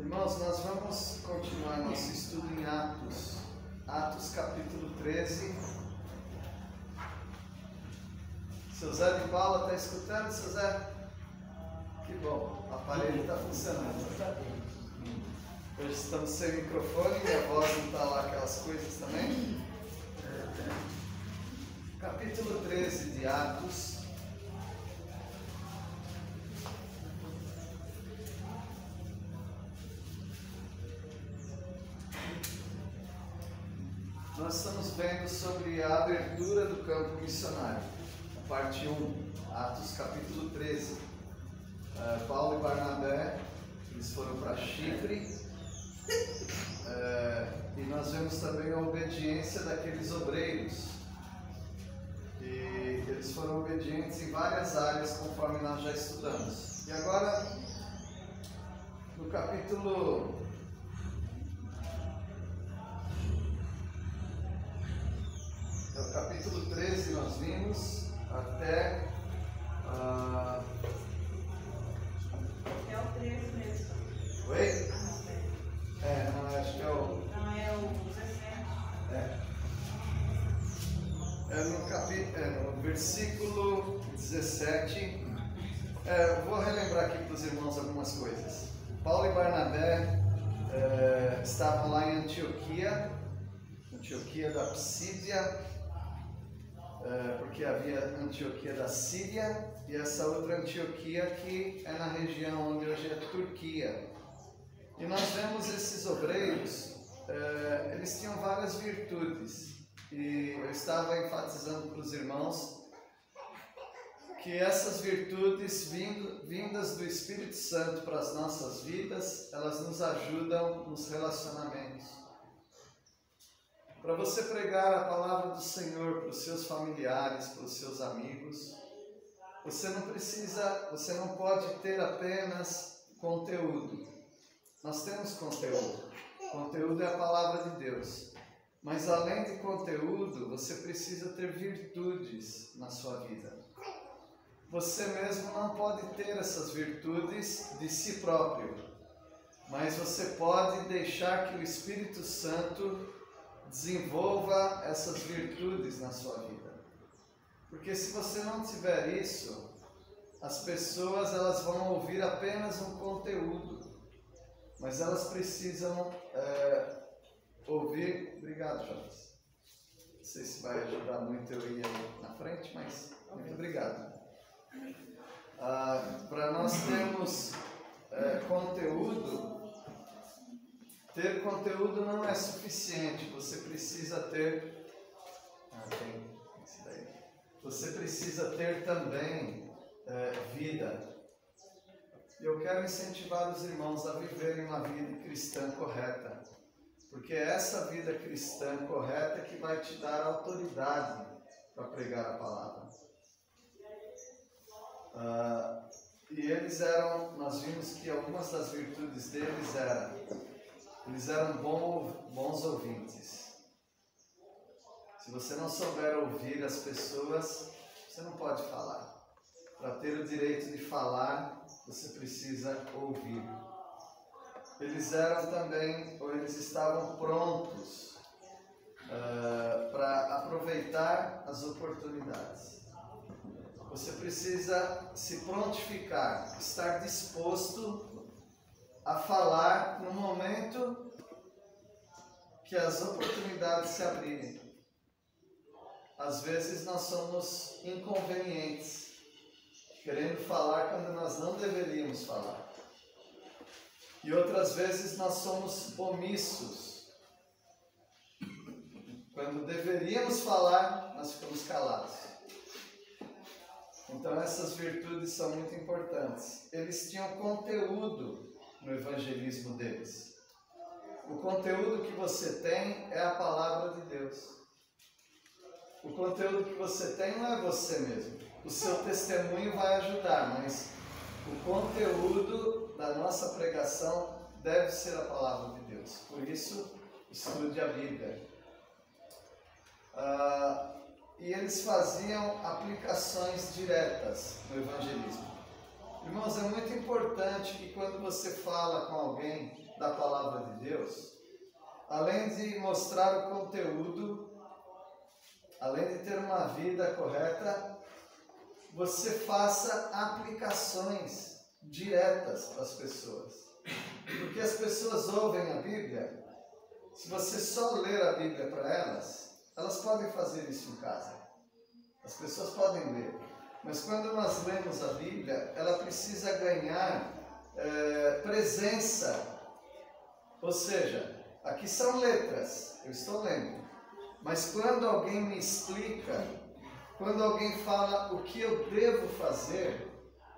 Irmãos, nós vamos continuar nosso estudo em Atos. Atos capítulo 13. Seu Zé de Paula, está escutando, seu Zé? Que bom, o aparelho está funcionando. Hoje estamos sem microfone, minha voz não está lá aquelas coisas também. Capítulo 13 de Atos. Nós estamos vendo sobre a abertura do campo missionário, a parte 1, Atos capítulo 13. Paulo e Barnabé, eles foram para Chipre, e nós vemos também a obediência daqueles obreiros. E eles foram obedientes em várias áreas, conforme nós já estudamos. E agora, no capítulo 13 nós vimos até É o 13 mesmo. Oi? Não, acho que é o... Não, é o 17. No versículo 17. Eu vou relembrar aqui para os irmãos algumas coisas. Paulo e Barnabé estavam lá em Antioquia da Psídia, porque havia Antioquia da Síria e essa outra Antioquia que é na região onde hoje é Turquia. E nós vemos esses obreiros, eles tinham várias virtudes, e eu estava enfatizando para os irmãos que essas virtudes vindas do Espírito Santo para as nossas vidas, elas nos ajudam nos relacionamentos. Para você pregar a palavra do Senhor para os seus familiares, para os seus amigos, você não pode ter apenas conteúdo. Nós temos conteúdo. Conteúdo é a palavra de Deus. Mas além de conteúdo, você precisa ter virtudes na sua vida. Você mesmo não pode ter essas virtudes de si próprio, mas você pode deixar que o Espírito Santo desenvolva essas virtudes na sua vida. Porque se você não tiver isso, as pessoas elas vão ouvir apenas um conteúdo, mas elas precisam ouvir... Obrigado, Jonas. Não sei se vai ajudar muito eu ir aí na frente, mas muito obrigado. Para nós termos conteúdo, ter conteúdo não é suficiente, você precisa ter... tem esse daí. Você precisa ter também vida. Eu quero incentivar os irmãos a viverem uma vida cristã correta, porque é essa vida cristã correta que vai te dar autoridade para pregar a palavra. E nós vimos que algumas das virtudes deles eles eram bons ouvintes. Se você não souber ouvir as pessoas, você não pode falar. Para ter o direito de falar, você precisa ouvir. Eles estavam prontos para aproveitar as oportunidades. Você precisa se prontificar, estar disposto a falar no momento que as oportunidades se abrirem. Às vezes nós somos inconvenientes, querendo falar quando nós não deveríamos falar. E outras vezes nós somos omissos. Quando deveríamos falar, nós ficamos calados. Então essas virtudes são muito importantes. Eles tinham conteúdo no evangelismo deles. O conteúdo que você tem é a palavra de Deus. O conteúdo que você tem não é você mesmo. O seu testemunho vai ajudar, mas o conteúdo da nossa pregação deve ser a palavra de Deus. Por isso, estude a Bíblia. E eles faziam aplicações diretas no evangelismo. Irmãos, é muito importante que quando você fala com alguém, da palavra de Deus, além de mostrar o conteúdo, além de ter uma vida correta, você faça aplicações diretas para as pessoas. Porque as pessoas ouvem a Bíblia, se você só ler a Bíblia para elas podem fazer isso em casa. As pessoas podem ler. Mas quando nós lemos a Bíblia, ela precisa ganhar presença. Ou seja, aqui são letras, eu estou lendo. Mas quando alguém me explica, quando alguém fala o que eu devo fazer,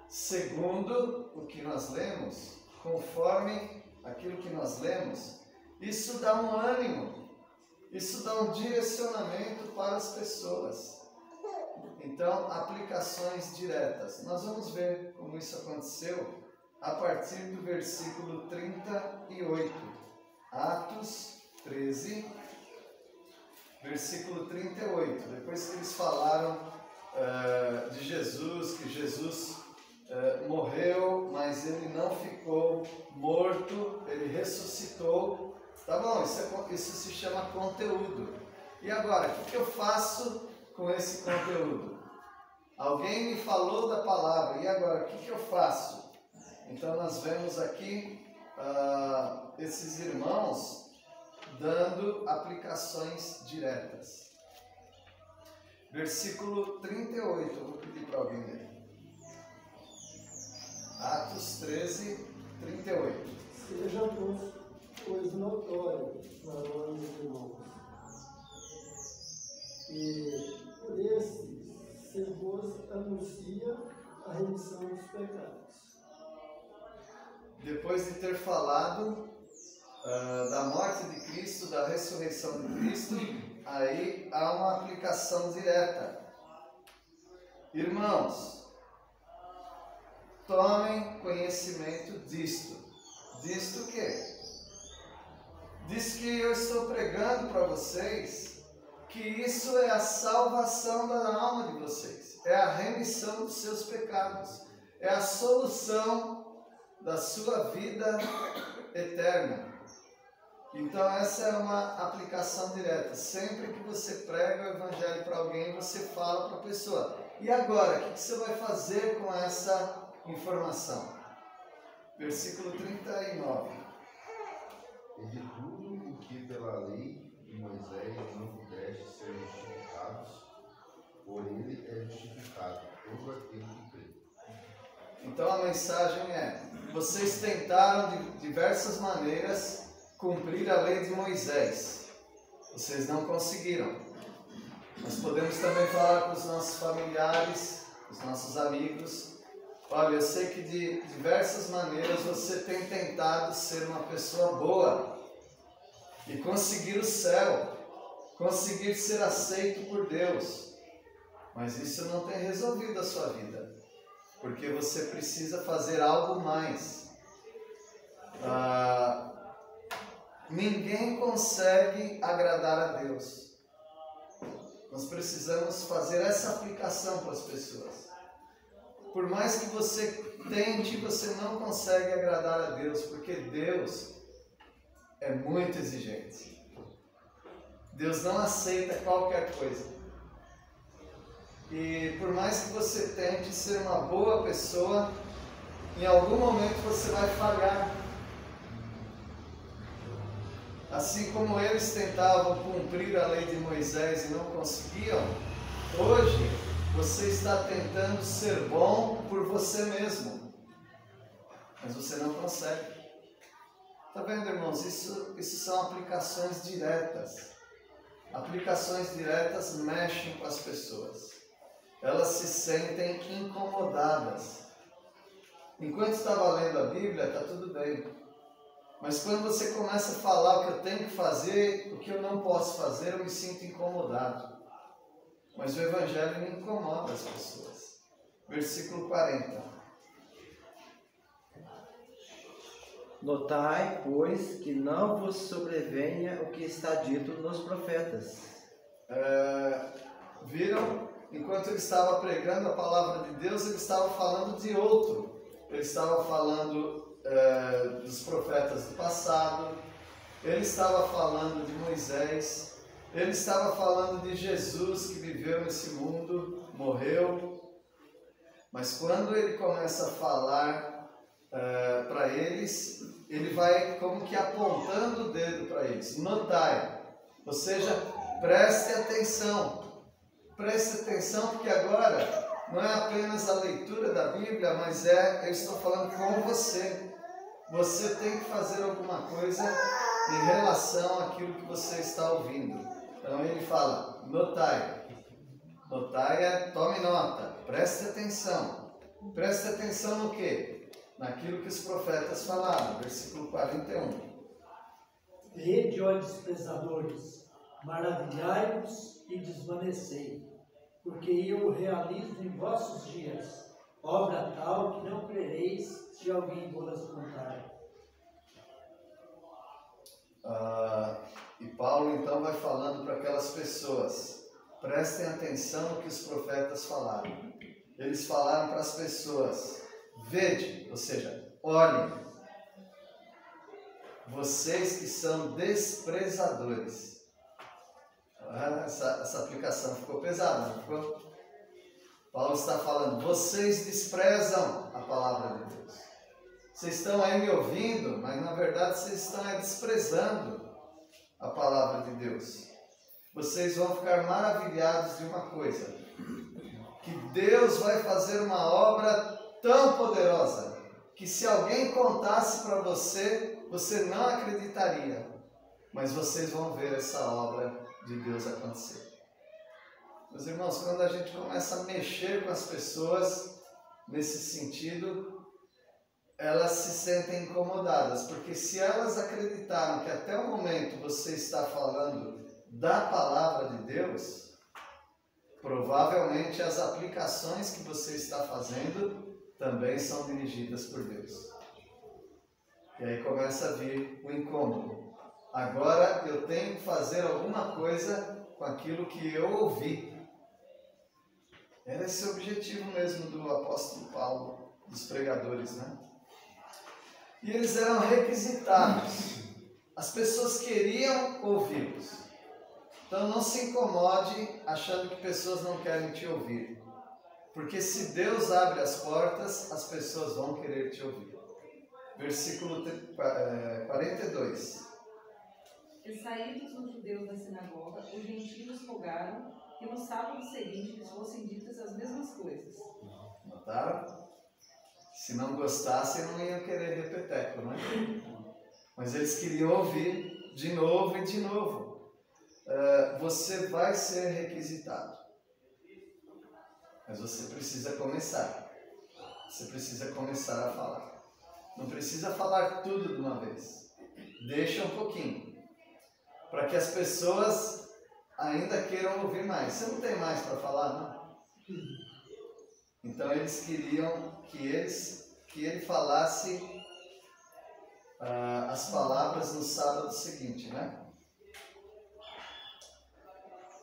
segundo o que nós lemos, conforme aquilo que nós lemos, isso dá um ânimo, isso dá um direcionamento para as pessoas. Então, aplicações diretas. Nós vamos ver como isso aconteceu a partir do versículo 38. Atos 13, versículo 38. Depois que eles falaram de Jesus, que Jesus morreu, mas ele não ficou morto, ele ressuscitou. Tá bom, isso se chama conteúdo. E agora, o que eu faço com esse conteúdo? Alguém me falou da palavra, e agora, o que eu faço? Então nós vemos aqui esses irmãos dando aplicações diretas. Versículo 38, eu vou pedir para alguém ler. Atos 13, 38. Seja, pois, notório, varões e irmãos, e por esse se vos anuncia a remissão dos pecados. Depois de ter falado da morte de Cristo, da ressurreição de Cristo, aí há uma aplicação direta. Irmãos, tomem conhecimento disto. Disto o quê? Diz que eu estou pregando para vocês que isso é a salvação da alma de vocês, é a remissão dos seus pecados, é a solução da sua vida eterna. Então essa é uma aplicação direta. Sempre que você prega o evangelho para alguém, você fala para a pessoa: e agora, o que você vai fazer com essa informação? Versículo 39. E de tudo o que pela lei de Moisés não pudeste ser justificados, por ele é justificado todo aquele que crê. Então a mensagem é: vocês tentaram de diversas maneiras cumprir a lei de Moisés. Vocês não conseguiram. Nós podemos também falar com os nossos familiares, os nossos amigos: olha, eu sei que de diversas maneiras você tem tentado ser uma pessoa boa e conseguir o céu, conseguir ser aceito por Deus, mas isso não tem resolvido a sua vida, porque você precisa fazer algo mais. Ninguém consegue agradar a Deus. Nós precisamos fazer essa aplicação para as pessoas. Por mais que você tente, você não consegue agradar a Deus, porque Deus é muito exigente. Deus não aceita qualquer coisa. E por mais que você tente ser uma boa pessoa, em algum momento você vai falhar. Assim como eles tentavam cumprir a lei de Moisés e não conseguiam, hoje você está tentando ser bom por você mesmo, mas você não consegue. Está vendo, irmãos? Isso são aplicações diretas. Aplicações diretas mexem com as pessoas. Elas se sentem incomodadas. Enquanto estava lendo a Bíblia, está tudo bem. Mas quando você começa a falar o que eu tenho que fazer, o que eu não posso fazer, eu me sinto incomodado. Mas o Evangelho me incomoda as pessoas. Versículo 40. Notai, pois, que não vos sobrevenha o que está dito nos profetas. Viram? Enquanto ele estava pregando a palavra de Deus, ele estava falando de outro. ele estava falando dos profetas do passado, ele estava falando de Moisés, ele estava falando de Jesus que viveu nesse mundo, morreu. Mas quando ele começa a falar para eles, ele vai como que apontando o dedo para eles. Notai, ou seja, preste atenção. Preste atenção, porque agora não é apenas a leitura da Bíblia, mas eu estou falando com você. Você tem que fazer alguma coisa em relação àquilo que você está ouvindo. Então ele fala, notai. Notai tome nota, preste atenção. Preste atenção no quê? Naquilo que os profetas falaram, versículo 41. Rede, ó desprezadores, maravilhai-vos e desvanecei, porque eu realizo em vossos dias obra tal que não crereis se alguém vos contar. E Paulo então vai falando para aquelas pessoas, prestem atenção no que os profetas falaram. Eles falaram para as pessoas, vede, ou seja, olhem, vocês que são desprezadores. Essa aplicação ficou pesada, não ficou? Paulo está falando, vocês desprezam a palavra de Deus. Vocês estão aí me ouvindo, mas na verdade vocês estão aí desprezando a palavra de Deus. Vocês vão ficar maravilhados de uma coisa, que Deus vai fazer uma obra tão poderosa, que se alguém contasse para você, você não acreditaria, mas vocês vão ver essa obra de Deus acontecer. Meus irmãos, quando a gente começa a mexer com as pessoas nesse sentido, elas se sentem incomodadas, porque se elas acreditaram que até o momento você está falando da palavra de Deus, provavelmente as aplicações que você está fazendo também são dirigidas por Deus. E aí começa a vir o incômodo. Agora eu tenho que fazer alguma coisa com aquilo que eu ouvi. Era esse o objetivo mesmo do apóstolo Paulo, dos pregadores, né? E eles eram requisitados. As pessoas queriam ouvi-los. Então não se incomode achando que pessoas não querem te ouvir. Porque se Deus abre as portas, as pessoas vão querer te ouvir. Versículo 42. E saídos os judeus da sinagoga, os gentios rogaram que no sábado seguinte lhes fossem ditas as mesmas coisas. Notaram? Se não gostassem, não iam querer repeteco, né? Mas eles queriam ouvir de novo e de novo. Você vai ser requisitado. Mas você precisa começar. Você precisa começar a falar. Não precisa falar tudo de uma vez. Deixa um pouquinho. Para que as pessoas ainda queiram ouvir mais. Você não tem mais para falar, não? Então eles queriam que ele falasse as palavras no sábado seguinte, né?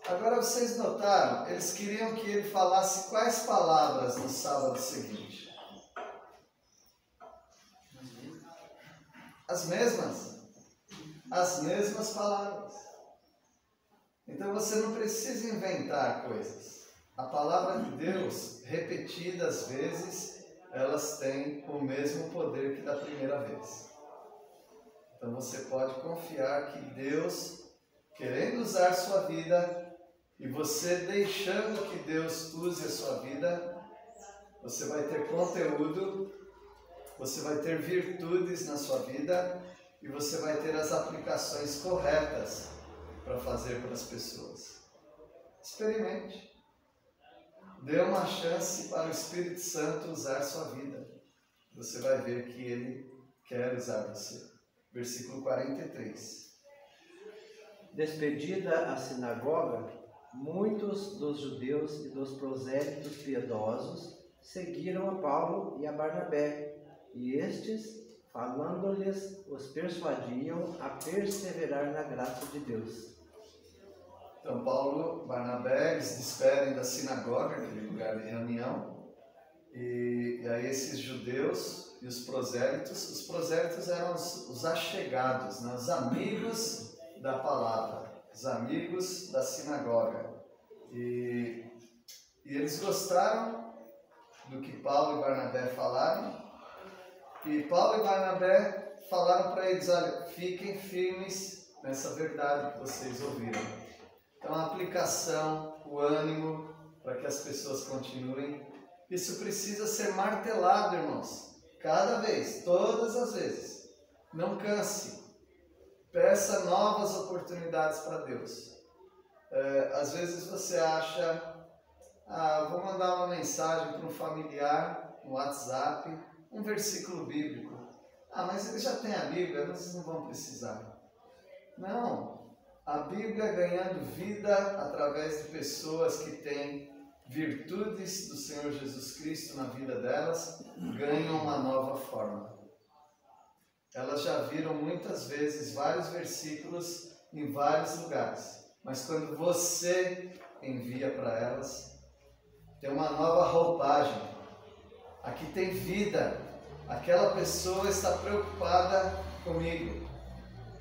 Agora vocês notaram, eles queriam que ele falasse quais palavras no sábado seguinte? As mesmas? As mesmas palavras. Então você não precisa inventar coisas. A palavra de Deus, repetidas vezes, elas têm o mesmo poder que da primeira vez. Então você pode confiar que Deus, querendo usar sua vida, e você deixando que Deus use a sua vida, você vai ter conteúdo, você vai ter virtudes na sua vida e você vai ter as aplicações corretas para fazer para as pessoas. Experimente. Dê uma chance para o Espírito Santo usar a sua vida. Você vai ver que Ele quer usar você. Versículo 43. Despedida a sinagoga, muitos dos judeus e dos prosélitos piedosos seguiram a Paulo e a Barnabé, e estes, falando-lhes, os persuadiam a perseverar na graça de Deus. Então Paulo e Barnabé, eles despedem da sinagoga, aquele lugar de reunião, E aí esses judeus e os prosélitos eram os achegados, né? Os amigos da palavra, os amigos da sinagoga. E eles gostaram do que Paulo e Barnabé falaram. E Paulo e Barnabé falaram para eles: olha, fiquem firmes nessa verdade que vocês ouviram. Então a aplicação, o ânimo para que as pessoas continuem, isso precisa ser martelado, irmãos. Cada vez, todas as vezes. Não canse. Peça novas oportunidades para Deus. Às vezes você acha, vou mandar uma mensagem para um familiar no WhatsApp, um versículo bíblico. Mas ele já tem a Bíblia, vocês não vão precisar. Não, a Bíblia ganhando vida através de pessoas que têm virtudes do Senhor Jesus Cristo na vida delas, ganham uma nova forma. Elas já viram muitas vezes vários versículos em vários lugares, mas quando você envia para elas, tem uma nova roupagem. Aqui tem vida. Aquela pessoa está preocupada comigo.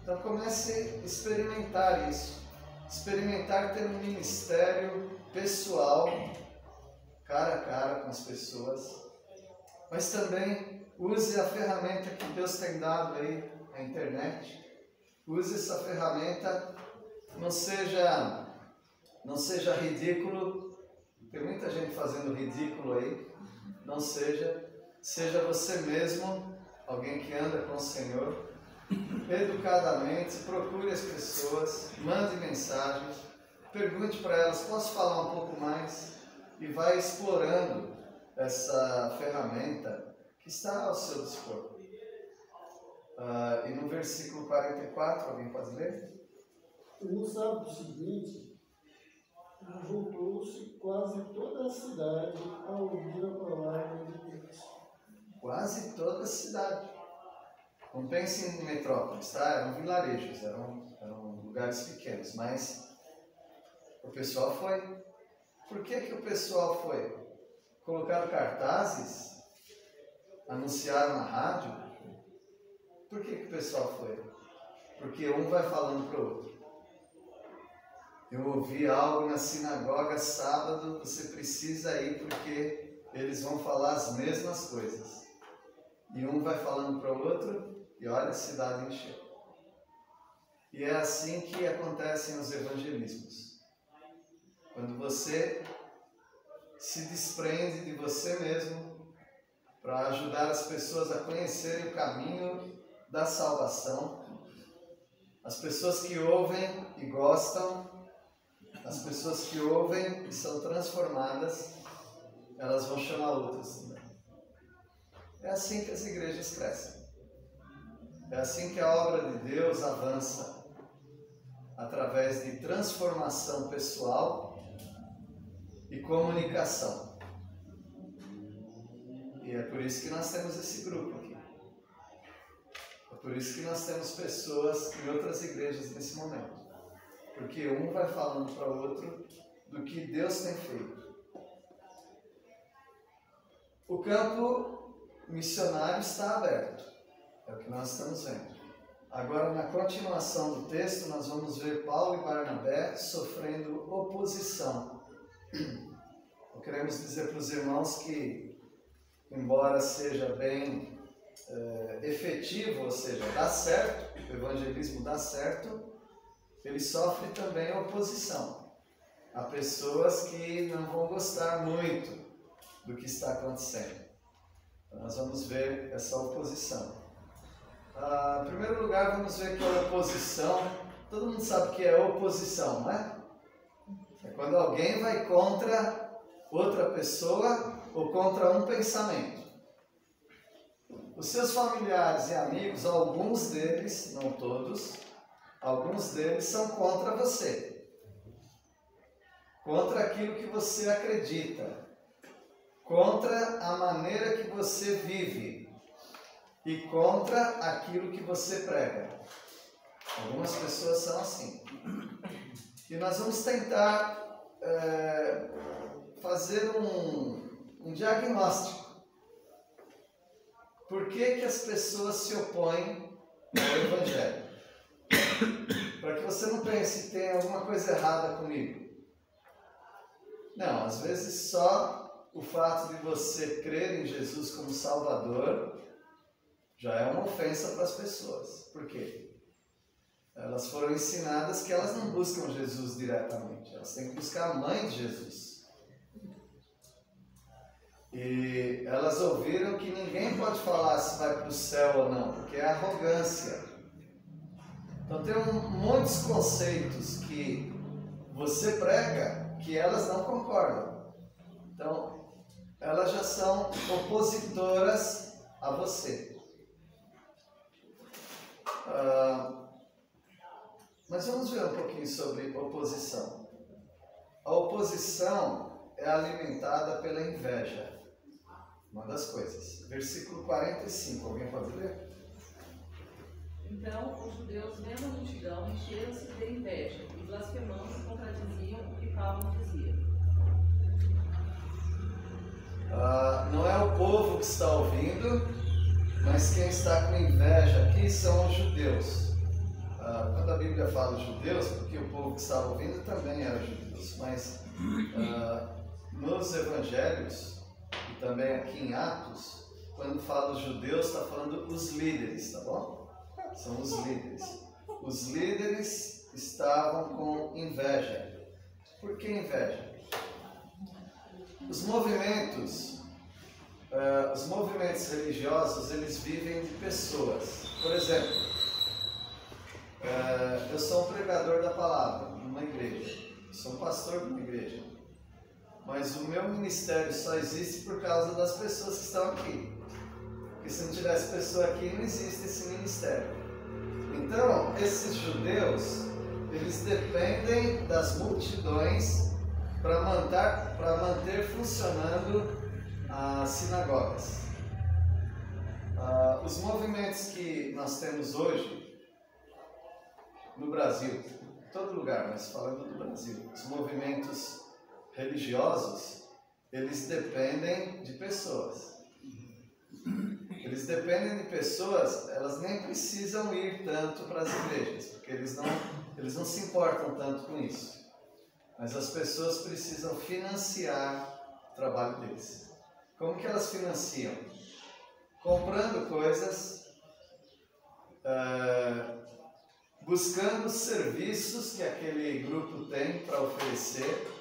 Então comece a experimentar isso. Experimentar ter um ministério pessoal, cara a cara com as pessoas. Mas também use a ferramenta que Deus tem dado aí, a internet. Use essa ferramenta. Não seja ridículo. Tem muita gente fazendo ridículo aí. Não seja. Seja você mesmo, alguém que anda com o Senhor. Educadamente, procure as pessoas, mande mensagens, pergunte para elas: posso falar um pouco mais? E vai explorando essa ferramenta que está ao seu dispor. E no versículo 44, alguém pode ler? E no sábado seguinte, juntou-se quase toda a cidade a ouvir a palavra de Deus. Quase toda a cidade. Não pense em metrópoles, tá? Eram vilarejos, eram lugares pequenos, mas o pessoal foi. Por que o pessoal foi? Colocaram cartazes? Anunciaram na rádio? Por que o pessoal foi? Porque um vai falando para o outro. Eu ouvi algo na sinagoga sábado, você precisa ir porque eles vão falar as mesmas coisas. E um vai falando para o outro e olha, a cidade encheu. E é assim que acontecem os evangelismos. Quando você se desprende de você mesmo para ajudar as pessoas a conhecerem o caminho da salvação, as pessoas que ouvem e gostam, as pessoas que ouvem e são transformadas, elas vão chamar outras também. É assim que as igrejas crescem. É assim que a obra de Deus avança, através de transformação pessoal e comunicação. E é por isso que nós temos esse grupo aqui. É por isso que nós temos pessoas em outras igrejas nesse momento. Porque um vai falando para o outro do que Deus tem feito. O campo missionário está aberto. É o que nós estamos vendo. Agora, na continuação do texto, nós vamos ver Paulo e Barnabé sofrendo oposição. Queremos dizer para os irmãos que, embora seja bem efetivo, ou seja, dá certo, o evangelismo dá certo, ele sofre também oposição. Há pessoas que não vão gostar muito do que está acontecendo. Então, nós vamos ver essa oposição. Em primeiro lugar, vamos ver que a oposição, todo mundo sabe o que é oposição, não é? É quando alguém vai contra outra pessoa ou contra um pensamento. Os seus familiares e amigos, alguns deles, não todos, alguns deles são contra você. Contra aquilo que você acredita. Contra a maneira que você vive. E contra aquilo que você prega. Algumas pessoas são assim. E nós vamos tentar fazer um diagnóstico. Por que as pessoas se opõem ao Evangelho? Para que você não pense que tem alguma coisa errada comigo. Não, às vezes só o fato de você crer em Jesus como Salvador já é uma ofensa para as pessoas. Por quê? Elas foram ensinadas que elas não buscam Jesus diretamente, elas têm que buscar a mãe de Jesus. E elas ouviram que ninguém pode falar se vai para o céu ou não, porque é arrogância. Então tem muitos conceitos que você prega que elas não concordam. Então, elas já são opositoras a você. Mas vamos ver um pouquinho sobre oposição. A oposição é alimentada pela inveja. Uma das coisas. Versículo 45, alguém pode ler? Então os judeus, vendo a multidão, encheram-se de inveja e blasfemando contradiziam o que Paulo dizia. Não é o povo que está ouvindo, mas quem está com inveja aqui são os judeus. Quando a Bíblia fala judeus, porque o povo que estava ouvindo também era judeus, mas nos evangelhos e também aqui em Atos, quando fala os judeus, está falando os líderes, tá bom? São os líderes. Os líderes estavam com inveja. Por que inveja? Os movimentos religiosos, eles vivem de pessoas. Por exemplo, eu sou um pregador da palavra numa igreja, sou um pastor de uma igreja, mas o meu ministério só existe por causa das pessoas que estão aqui, porque se não tivesse pessoa aqui, não existe esse ministério. Então, esses judeus, eles dependem das multidões para manter funcionando as sinagogas. Os movimentos que nós temos hoje no Brasil, em todo lugar, mas falando do Brasil, os movimentos religiosos, eles dependem de pessoas. Eles dependem de pessoas, elas nem precisam ir tanto para as igrejas, porque eles não se importam tanto com isso. Mas as pessoas precisam financiar o trabalho deles. Como que elas financiam? Comprando coisas, buscando serviços que aquele grupo tem para oferecer,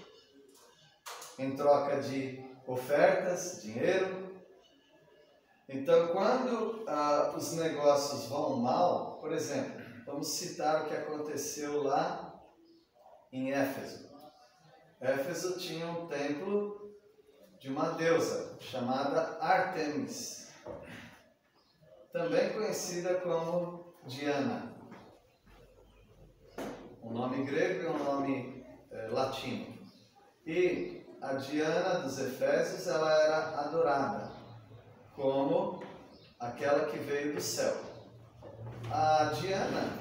em troca de ofertas, dinheiro. Então, quando os negócios vão mal, por exemplo, vamos citar o que aconteceu lá em Éfeso. Éfeso tinha um templo de uma deusa chamada Ártemis, também conhecida como Diana. Um nome grego e um nome latino. E a Diana dos Efésios, ela era adorada como aquela que veio do céu. A Diana,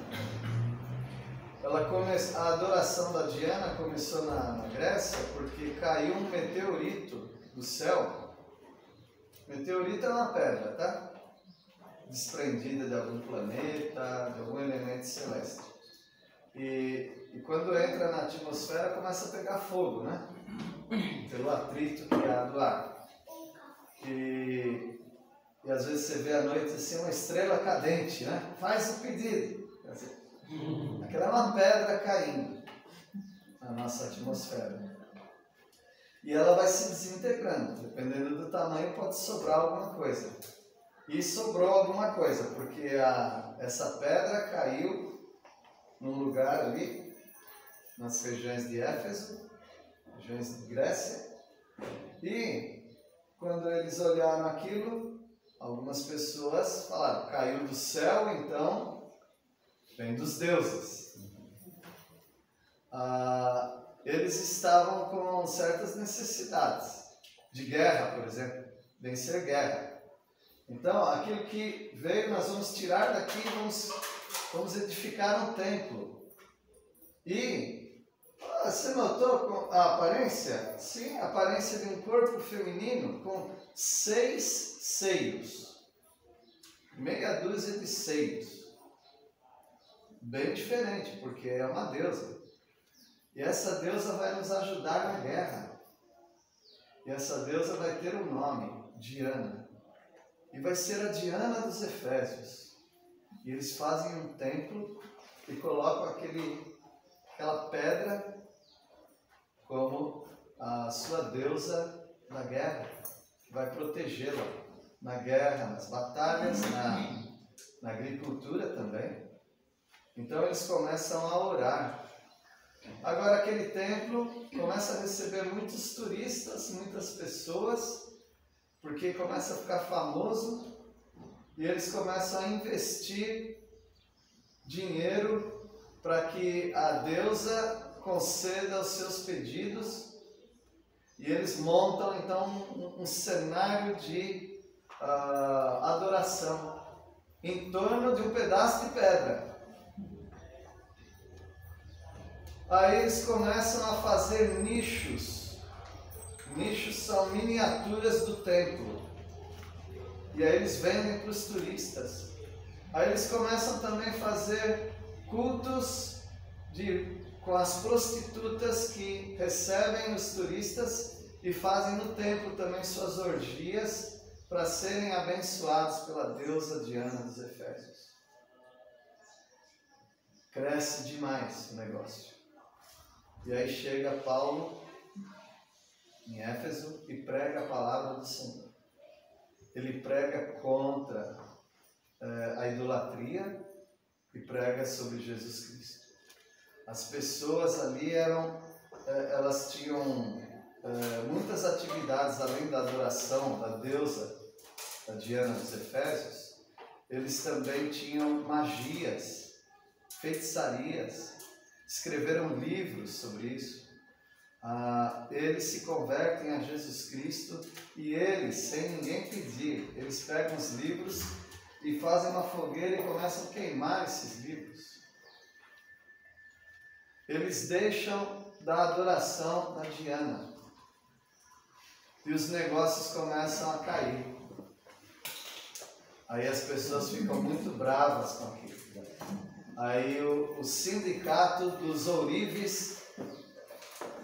a adoração da Diana começou na Grécia porque caiu um meteorito do céu. Meteorito é uma pedra, tá? Desprendida de algum planeta, de algum elemento celeste. E quando entra na atmosfera começa a pegar fogo, né? Pelo atrito criado lá. E às vezes você vê à noite assim uma estrela cadente, né? Faz o pedido. Aquela é uma pedra caindo na nossa atmosfera. E ela vai se desintegrando. Dependendo do tamanho, pode sobrar alguma coisa. E sobrou alguma coisa, porque essa pedra caiu num lugar ali, nas regiões de Éfeso, regiões de Grécia. E quando eles olharam aquilo, algumas pessoas falaram, caiu do céu, então vem dos deuses. Eles estavam com certas necessidades de guerra, por exemplo, vencer guerra. Então, aquilo que veio, nós vamos tirar daqui, vamos edificar um templo. E Você notou a aparência? Sim, a aparência de um corpo feminino com 6 seios. Meia dúzia de seios. Bem diferente, porque é uma deusa. E essa deusa vai nos ajudar na guerra. E essa deusa vai ter um nome, Diana. E vai ser a Diana dos Efésios. E eles fazem um templo e colocam aquela pedra como a sua deusa da guerra, que vai protegê-la na guerra, nas batalhas, na agricultura também. Então eles começam a orar. Agora aquele templo começa a receber muitos turistas, muitas pessoas, porque começa a ficar famoso e eles começam a investir dinheiro para que a deusa conceda os seus pedidos, e eles montam então um cenário de adoração em torno de um pedaço de pedra. Aí eles começam a fazer nichos. Nichos são miniaturas do templo. E aí eles vendem para os turistas. Aí eles começam também a fazer cultos com as prostitutas que recebem os turistas e fazem no templo também suas orgias para serem abençoados pela deusa Diana dos Efésios. Cresce demais o negócio. E aí chega Paulo em Éfeso e prega a palavra do Senhor. Ele prega contra a idolatria e prega sobre Jesus Cristo. As pessoas ali elas tinham muitas atividades além da adoração da deusa, da Diana dos Efésios. Eles também tinham magias, feitiçarias, escreveram livros sobre isso. Eles se convertem a Jesus Cristo e eles, sem ninguém pedir, eles pegam os livros e fazem uma fogueira e começam a queimar esses livros. Eles deixam da adoração da Diana e os negócios começam a cair. Aí as pessoas ficam muito bravas com aquilo. Aí o sindicato dos ourives,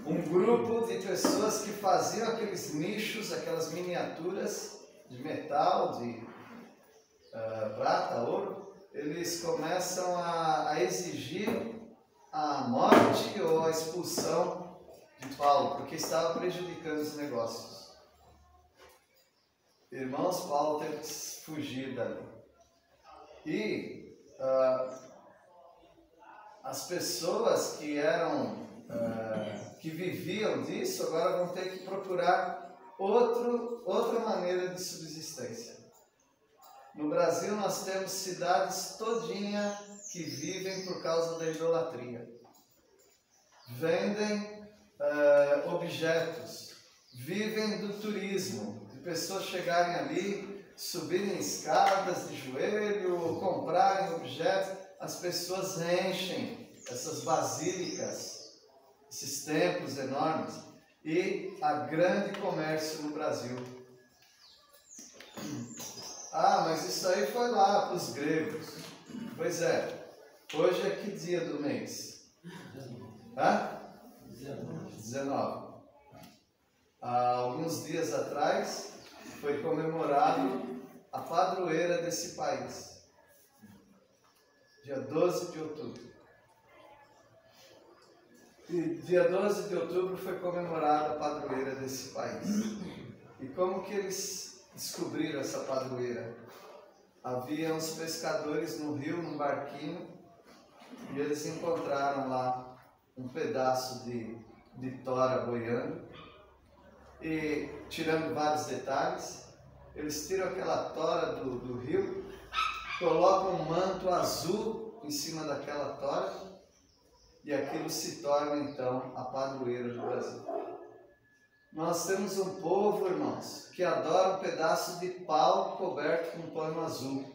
um grupo de pessoas que faziam aqueles nichos, aquelas miniaturas de metal, de prata, ouro, eles começam a exigir a morte ou a expulsão de Paulo, porque estava prejudicando os negócios. Irmãos, Paulo teve que fugir dali. E as pessoas que viviam disso agora vão ter que procurar outra maneira de subsistência. No Brasil nós temos cidades todinha que vivem por causa da idolatria. Vendem objetos, vivem do turismo, de pessoas chegarem ali, subirem escadas de joelho, comprarem objetos. As pessoas enchem essas basílicas, esses templos enormes, e há grande comércio no Brasil. Mas isso aí foi lá para os gregos. Pois é, hoje é que dia do mês? 19. Há alguns dias atrás foi comemorado a padroeira desse país. Dia 12 de outubro. E dia 12 de outubro foi comemorada a padroeira desse país. E como que eles descobriram essa padroeira? Havia uns pescadores no rio, num barquinho, e eles encontraram lá um pedaço de tora boiando, e tirando vários detalhes, eles tiram aquela tora do rio, colocam um manto azul em cima daquela tora, e aquilo se torna então a padroeira do Brasil. Nós temos um povo, irmãos, que adora um pedaço de pau coberto com pano azul.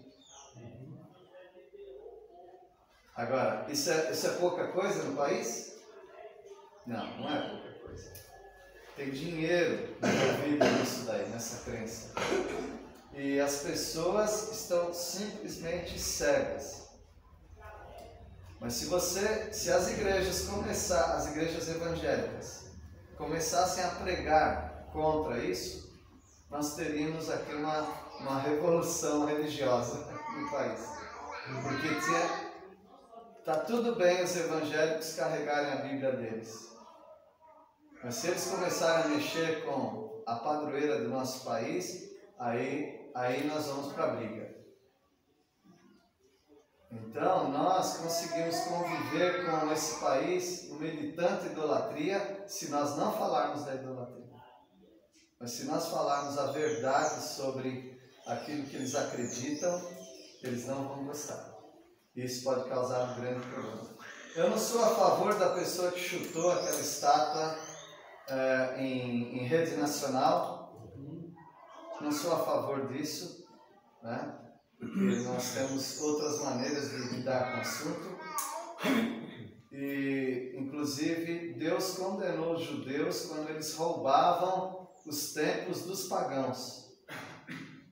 Agora, isso é pouca coisa no país? Não, não é qualquer coisa. Tem dinheiro envolvido nisso daí, nessa crença. E as pessoas estão simplesmente cegas. Mas se as igrejas as igrejas evangélicas, começassem a pregar contra isso, nós teríamos aqui uma revolução religiosa no país. Porque está tudo bem os evangélicos carregarem a Bíblia deles. Mas se eles começarem a mexer com a padroeira do nosso país, aí nós vamos para a briga. Então, nós conseguimos conviver com esse país no meio de tanta idolatria se nós não falarmos da idolatria. Mas se nós falarmos a verdade sobre aquilo que eles acreditam, eles não vão gostar. Isso pode causar um grande problema. Eu não sou a favor da pessoa que chutou aquela estátua em rede nacional. Não sou a favor disso, né? Porque nós temos outras maneiras de lidar com o assunto. E, inclusive, Deus condenou os judeus quando eles roubavam os templos dos pagãos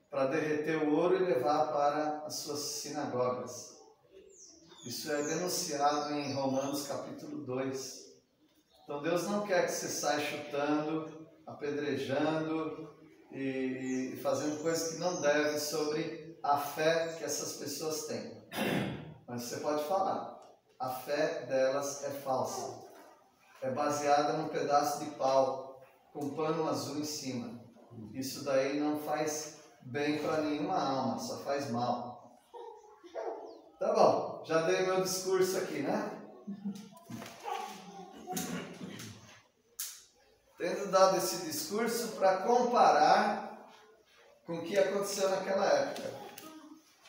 para derreter o ouro e levar para as suas sinagogas. Isso é denunciado em Romanos capítulo 2. Então Deus não quer que você saia chutando, apedrejando e fazendo coisas que não devem sobre a fé que essas pessoas têm. Mas você pode falar, a fé delas é falsa. É baseada num pedaço de pau com pano azul em cima. Isso daí não faz bem para nenhuma alma, só faz mal. Tá bom, já dei meu discurso aqui, né? Tendo dado esse discurso para comparar com o que aconteceu naquela época.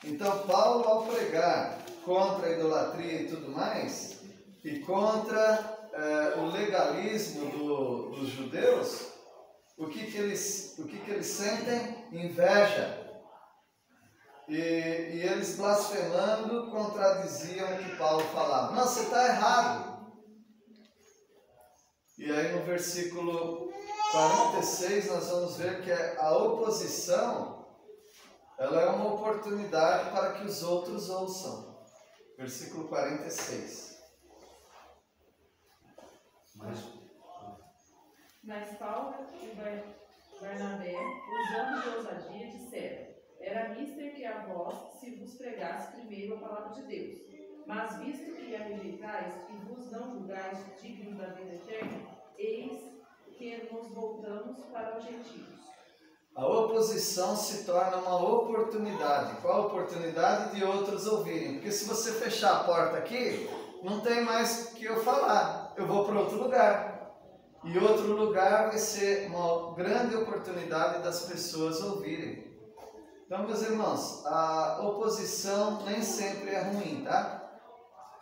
Então, Paulo, ao pregar contra a idolatria e tudo mais, e contra o legalismo dos judeus, o que eles sentem? Inveja. E eles, blasfemando, contradiziam o que Paulo falava. Não, você está errado. E aí no versículo 46 nós vamos ver que a oposição, ela é uma oportunidade para que os outros ouçam. Versículo 46. Mas Paulo e Barnabé, usando de ousadia, disseram: era mister que a vós se vos pregasse primeiro a palavra de Deus. Mas visto que a rejeitais e vos não julgais dignos da vida eterna, eis que nos voltamos para os gentios. A oposição se torna uma oportunidade. Qual a oportunidade? De outros ouvirem. Porque se você fechar a porta aqui, não tem mais o que eu falar. Eu vou para outro lugar. E outro lugar vai ser uma grande oportunidade das pessoas ouvirem. Então, meus irmãos, a oposição nem sempre é ruim, tá?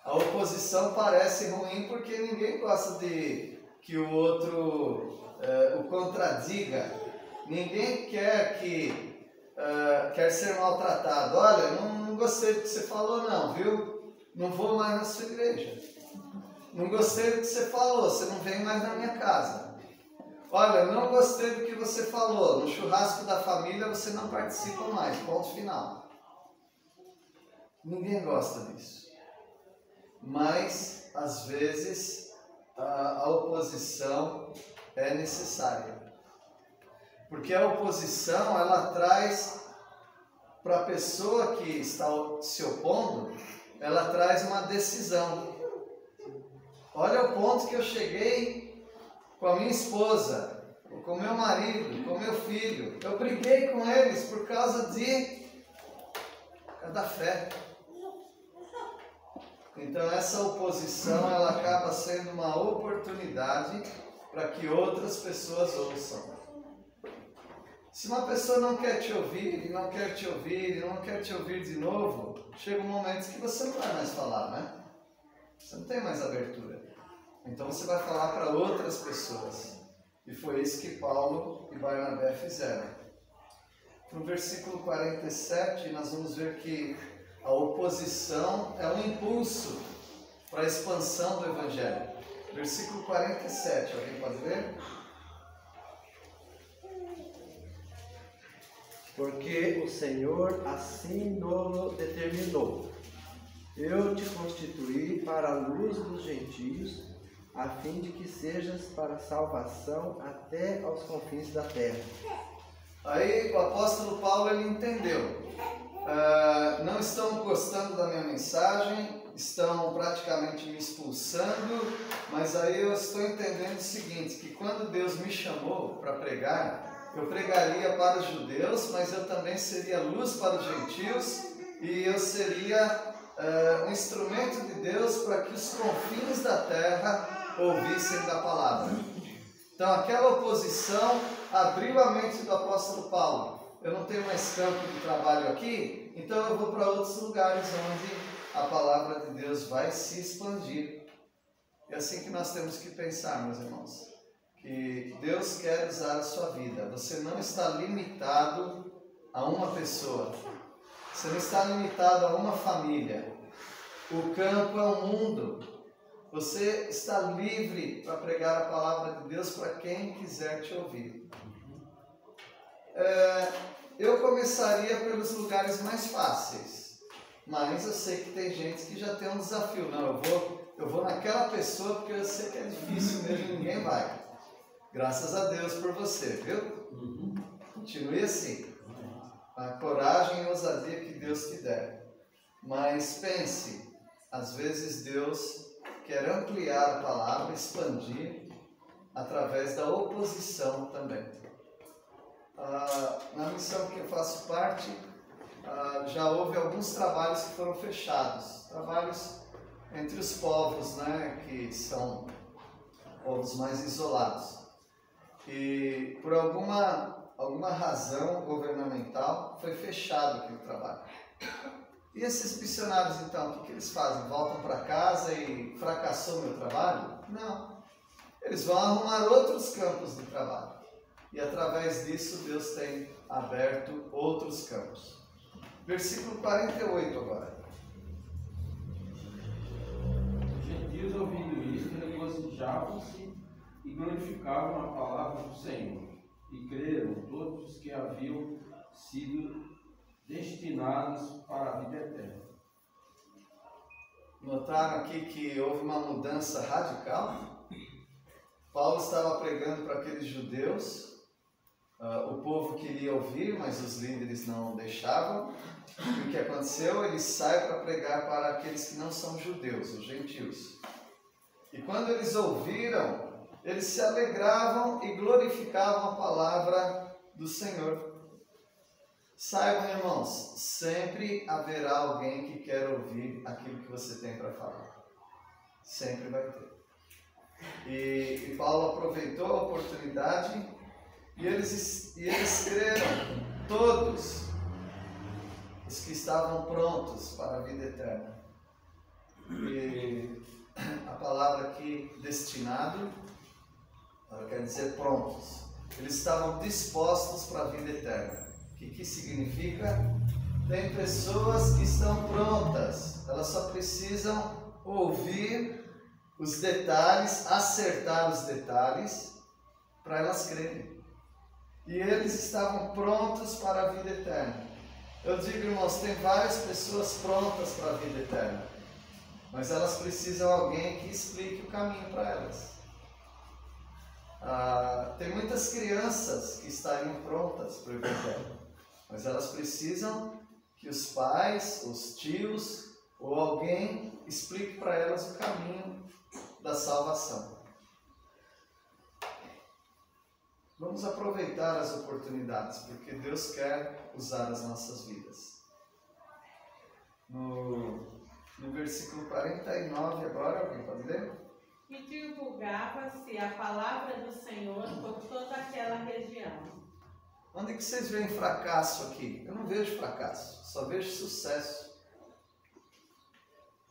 A oposição parece ruim porque ninguém gosta de que o outro o contradiga. Ninguém quer quer ser maltratado. Olha, não gostei do que você falou não, viu? Não vou mais na sua igreja. Não gostei do que você falou, você não vem mais na minha casa. Olha, não gostei do que você falou, no churrasco da família você não participa mais, ponto final. Ninguém gosta disso. Mas, às vezes, a oposição é necessária. Porque a oposição, ela traz para a pessoa que está se opondo, ela traz uma decisão. Olha o ponto que eu cheguei com a minha esposa, com o meu marido, com o meu filho. Eu briguei com eles por causa da fé. Então essa oposição, ela acaba sendo uma oportunidade para que outras pessoas ouçam. Se uma pessoa não quer te ouvir, e não quer te ouvir, e não quer te ouvir de novo, chega um momento que você não vai mais falar, né? Você não tem mais abertura. Então você vai falar para outras pessoas. E foi isso que Paulo e Barnabé fizeram. No versículo 47, nós vamos ver que a oposição é um impulso para a expansão do Evangelho. Versículo 47, alguém pode ler? Porque o Senhor assim nos determinou. Eu te constituí para a luz dos gentios, a fim de que sejas para salvação até aos confins da terra. Aí o apóstolo Paulo ele entendeu. Não estão gostando da minha mensagem, estão praticamente me expulsando, mas aí eu estou entendendo o seguinte, que quando Deus me chamou para pregar, eu pregaria para os judeus, mas eu também seria luz para os gentios e eu seria um instrumento de Deus para que os confins da terra ouvissem da palavra. Então aquela oposição abriu a mente do apóstolo Paulo. Eu não tenho mais campo de trabalho aqui, então eu vou para outros lugares onde a palavra de Deus vai se expandir. É assim que nós temos que pensar, meus irmãos, que Deus quer usar a sua vida. Você não está limitado a uma pessoa, você não está limitado a uma família. O campo é o mundo. Você está livre para pregar a palavra de Deus para quem quiser te ouvir. Eu começaria pelos lugares mais fáceis, mas eu sei que tem gente que já tem um desafio. Não, eu vou naquela pessoa porque eu sei que é difícil mesmo, ninguém vai. Graças a Deus por você, viu? Continue assim. A coragem e a ousadia que Deus te der. Mas pense, às vezes Deus quer ampliar a palavra, expandir através da oposição também. Na missão que eu faço parte, já houve alguns trabalhos que foram fechados, trabalhos entre os povos, né, que são povos mais isolados. E por alguma razão governamental foi fechado aquele trabalho. E esses missionários, então, o que eles fazem? Voltam para casa e fracassou meu trabalho? Não. Eles vão arrumar outros campos de trabalho. E através disso, Deus tem aberto outros campos. Versículo 48 agora. Os gentios, ouvindo isso, regozijavam-se e glorificavam a palavra do Senhor. E creram todos os que haviam sido destinados para a vida eterna. Notaram aqui que houve uma mudança radical? Paulo estava pregando para aqueles judeus, o povo queria ouvir, mas os líderes não deixavam. E o que aconteceu? Ele sai para pregar para aqueles que não são judeus, os gentios. E quando eles ouviram, eles se alegravam e glorificavam a palavra do Senhor. Saibam, irmãos, sempre haverá alguém que quer ouvir aquilo que você tem para falar. Sempre vai ter. E Paulo aproveitou a oportunidade e eles creram, todos os que estavam prontos para a vida eterna. E a palavra aqui, destinado, ela quer dizer prontos. Eles estavam dispostos para a vida eterna. O que significa? Tem pessoas que estão prontas, elas só precisam ouvir os detalhes, acertar os detalhes, para elas crerem. E eles estavam prontos para a vida eterna. Eu digo, irmãos, tem várias pessoas prontas para a vida eterna, mas elas precisam de alguém que explique o caminho para elas. Tem muitas crianças que estariam prontas para o Evangelho, mas elas precisam que os pais, os tios ou alguém explique para elas o caminho da salvação. Vamos aproveitar as oportunidades, porque Deus quer usar as nossas vidas. No versículo 49 agora, alguém pode ler? E divulgava-se a palavra do Senhor por toda aquela região. Onde que vocês veem fracasso aqui? Eu não vejo fracasso, só vejo sucesso.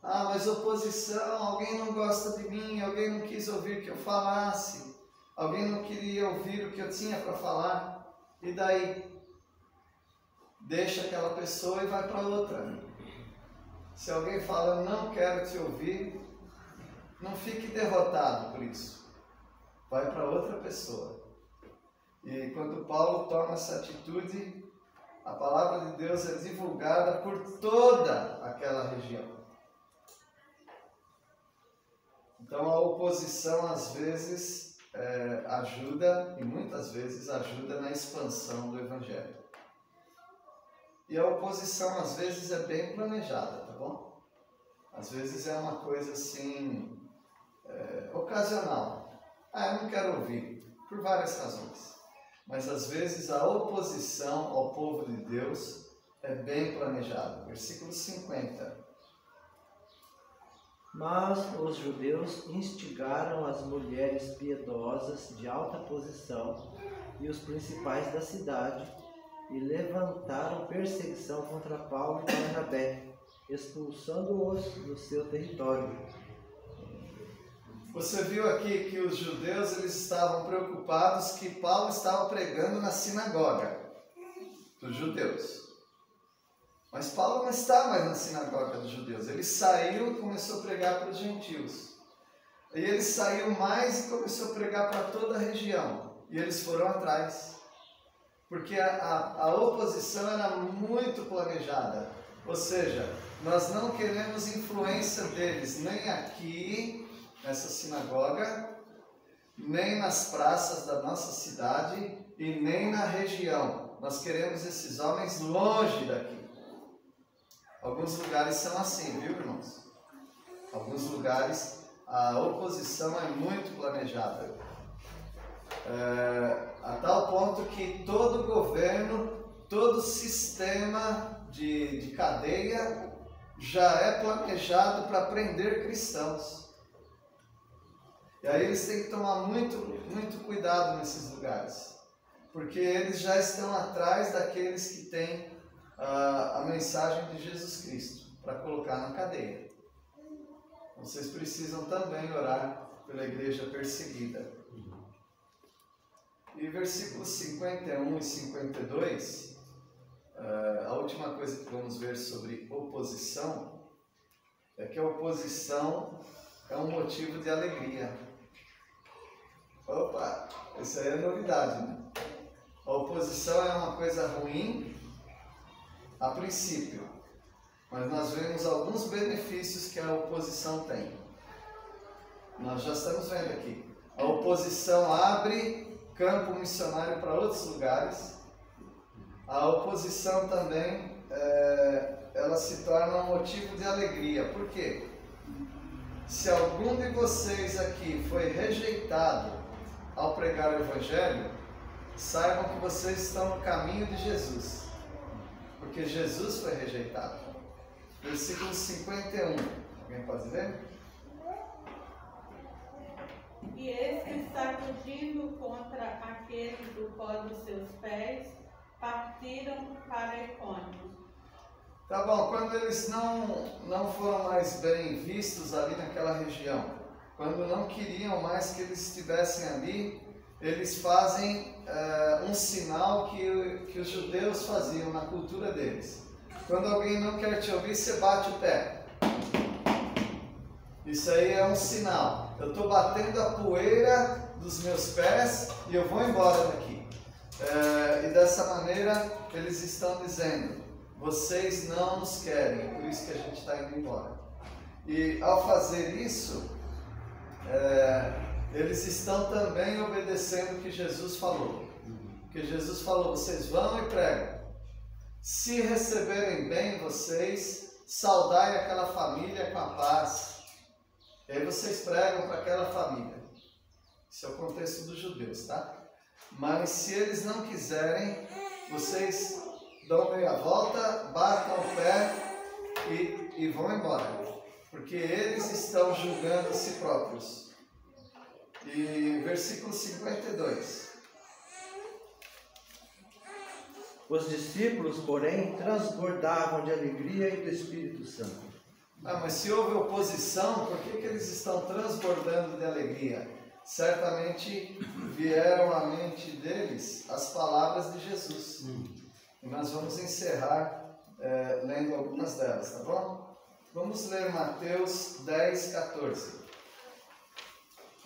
Mas oposição, alguém não gosta de mim, alguém não quis ouvir que eu falasse, alguém não queria ouvir o que eu tinha para falar, e daí? Deixa aquela pessoa e vai para outra. Se alguém fala, eu não quero te ouvir, não fique derrotado por isso. Vai para outra pessoa. E quando Paulo toma essa atitude, a palavra de Deus é divulgada por toda aquela região. Então a oposição às vezes ajuda, e muitas vezes ajuda na expansão do Evangelho. E a oposição às vezes é bem planejada, tá bom? Às vezes é uma coisa assim, ocasional. Eu não quero ouvir, por várias razões. Mas às vezes a oposição ao povo de Deus é bem planejada. Versículo 50. Mas os judeus instigaram as mulheres piedosas de alta posição e os principais da cidade e levantaram perseguição contra Paulo e Barnabé, expulsando-os do seu território. Você viu aqui que os judeus eles estavam preocupados que Paulo estava pregando na sinagoga dos judeus. Mas Paulo não está mais na sinagoga dos judeus. Ele saiu e começou a pregar para os gentios. E ele saiu mais e começou a pregar para toda a região. E eles foram atrás. Porque a oposição era muito planejada. Ou seja, nós não queremos influência deles nem aqui, nessa sinagoga, nem nas praças da nossa cidade e nem na região. Nós queremos esses homens longe daqui. Alguns lugares são assim, viu, irmãos? Alguns lugares a oposição é muito planejada. A tal ponto que todo governo, todo sistema de cadeia já é planejado para prender cristãos. E aí eles têm que tomar muito cuidado nesses lugares. Porque eles já estão atrás daqueles que têm a mensagem de Jesus Cristo para colocar na cadeia. Vocês precisam também orar pela igreja perseguida. E versículos 51 e 52, a última coisa que vamos ver sobre oposição é que a oposição é um motivo de alegria. Opa, isso aí é novidade, né? A oposição é uma coisa ruim a princípio, mas nós vemos alguns benefícios que a oposição tem. Nós já estamos vendo aqui. A oposição abre campo missionário para outros lugares. A oposição também, ela se torna um motivo de alegria. Por quê? Se algum de vocês aqui foi rejeitado ao pregar o Evangelho, saibam que vocês estão no caminho de Jesus. Porque Jesus foi rejeitado. Versículo 51. Alguém pode ler? E estes, sacudindo contra aqueles do pó dos seus pés, partiram para Icônio. Tá bom, quando eles não foram mais bem vistos ali naquela região, quando não queriam mais que eles estivessem ali, eles fazem um sinal que os judeus faziam na cultura deles. Quando alguém não quer te ouvir, você bate o pé. Isso aí é um sinal. Eu estou batendo a poeira dos meus pés e eu vou embora daqui. E dessa maneira eles estão dizendo: vocês não nos querem, por isso que a gente está indo embora. E ao fazer isso, eles estão também obedecendo o que Jesus falou. Porque Jesus falou: vocês vão e pregam. Se receberem bem vocês, saudai aquela família com a paz. E aí vocês pregam para aquela família. Isso é o contexto dos judeus, tá? Mas se eles não quiserem, vocês dão meia volta, batam o pé e vão embora. Porque eles estão julgando a si próprios. E versículo 52. Os discípulos, porém, transbordavam de alegria e do Espírito Santo. Mas se houve oposição, por que eles estão transbordando de alegria? Certamente vieram à mente deles as palavras de Jesus. E nós vamos encerrar lendo algumas delas, tá bom? Vamos ler Mateus 10, 14.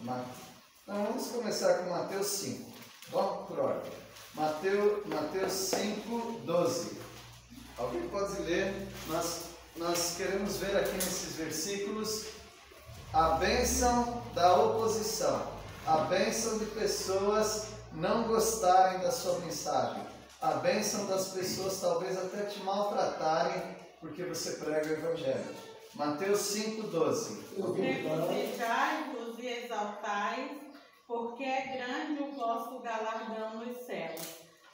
Então vamos começar com Mateus 5. Vamos por ordem. Mateus 5, 12. Alguém pode ler? Nós queremos ver aqui nesses versículos a bênção da oposição, a bênção de pessoas não gostarem da sua mensagem, a bênção das pessoas talvez até te maltratarem porque você prega o Evangelho. Mateus 5, 12. Regozijai-vos e exaltais, porque é grande o vosso galardão nos céus,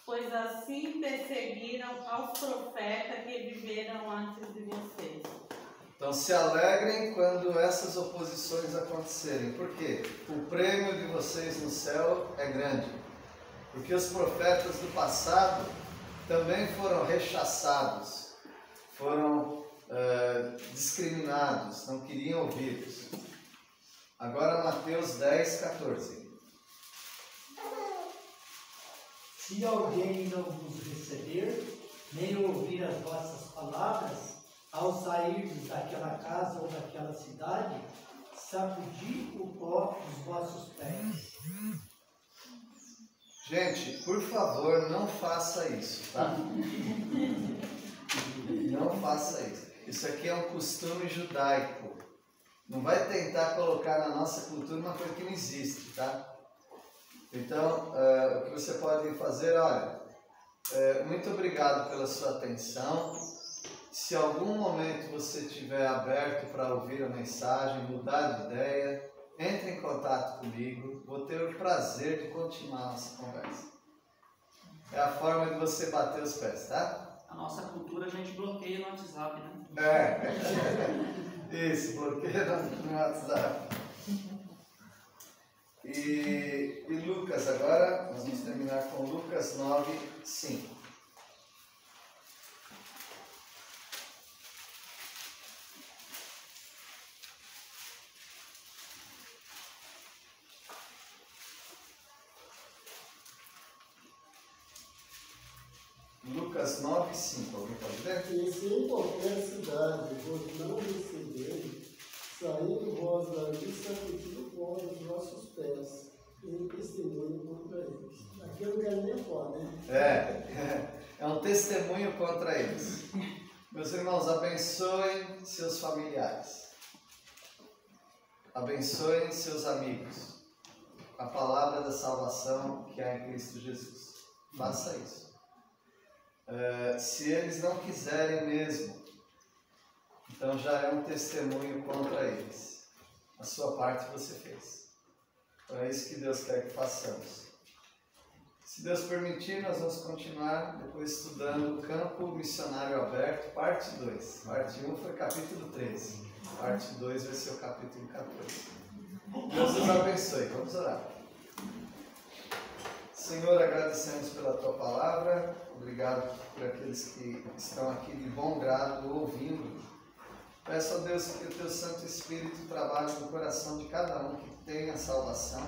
pois assim perseguiram aos profetas que viveram antes de vocês. Então se alegrem quando essas oposições acontecerem. Por quê? O prêmio de vocês no céu é grande. Porque os profetas do passado também foram rechaçados, foram discriminados, não queriam ouvi-los. Agora Mateus 10, 14. Se alguém não vos receber, nem ouvir as vossas palavras, ao sairdes daquela casa ou daquela cidade, sacudi o pó dos vossos pés. Gente, por favor, não faça isso, tá? Não faça isso. Isso aqui é um costume judaico. Não vai tentar colocar na nossa cultura uma coisa que não existe, tá? Então, o que você pode fazer, olha, muito obrigado pela sua atenção. Se em algum momento você estiver aberto para ouvir a mensagem, mudar de ideia, entre em contato comigo, vou ter o prazer de continuar a nossa conversa. É a forma de você bater os pés, tá? A nossa cultura a gente bloqueia no WhatsApp, né? Isso, bloqueia no WhatsApp. E Lucas, agora nós vamos terminar com Lucas 9, 5. Lucas 9, 5. Alguém pode ler? E se em qualquer cidade vos não receberem, saindo vós dali, sacudi o pó dos vossos pés, em testemunho contra eles. Aqui eu não quero nem pó, né? É um testemunho contra eles. Meus irmãos, abençoem seus familiares. Abençoem seus amigos. A palavra da salvação que há em Cristo Jesus. Faça isso. Se eles não quiserem mesmo, então já é um testemunho contra eles. A sua parte você fez. Então é isso que Deus quer que façamos. Se Deus permitir, nós vamos continuar depois estudando o Campo Missionário Aberto, parte 2. Parte 1 foi capítulo 13. Parte 2 vai ser o capítulo 14. Deus nos abençoe. Vamos orar. Senhor, agradecemos pela Tua palavra. Obrigado por aqueles que estão aqui de bom grado ouvindo. Peço a Deus que o Teu Santo Espírito trabalhe no coração de cada um que tem a salvação,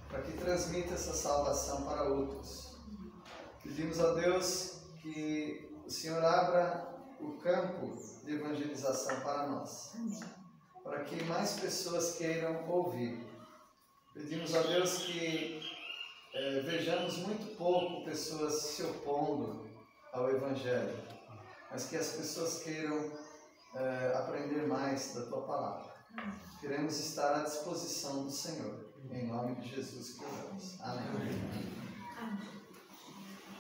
para que transmita essa salvação para outros. Pedimos a Deus que o Senhor abra o campo de evangelização para nós, para que mais pessoas queiram ouvir. Pedimos a Deus que vejamos muito pouco pessoas se opondo ao Evangelho, mas que as pessoas queiram aprender mais da Tua palavra. Queremos estar à disposição do Senhor. Em nome de Jesus que oramos. Amém.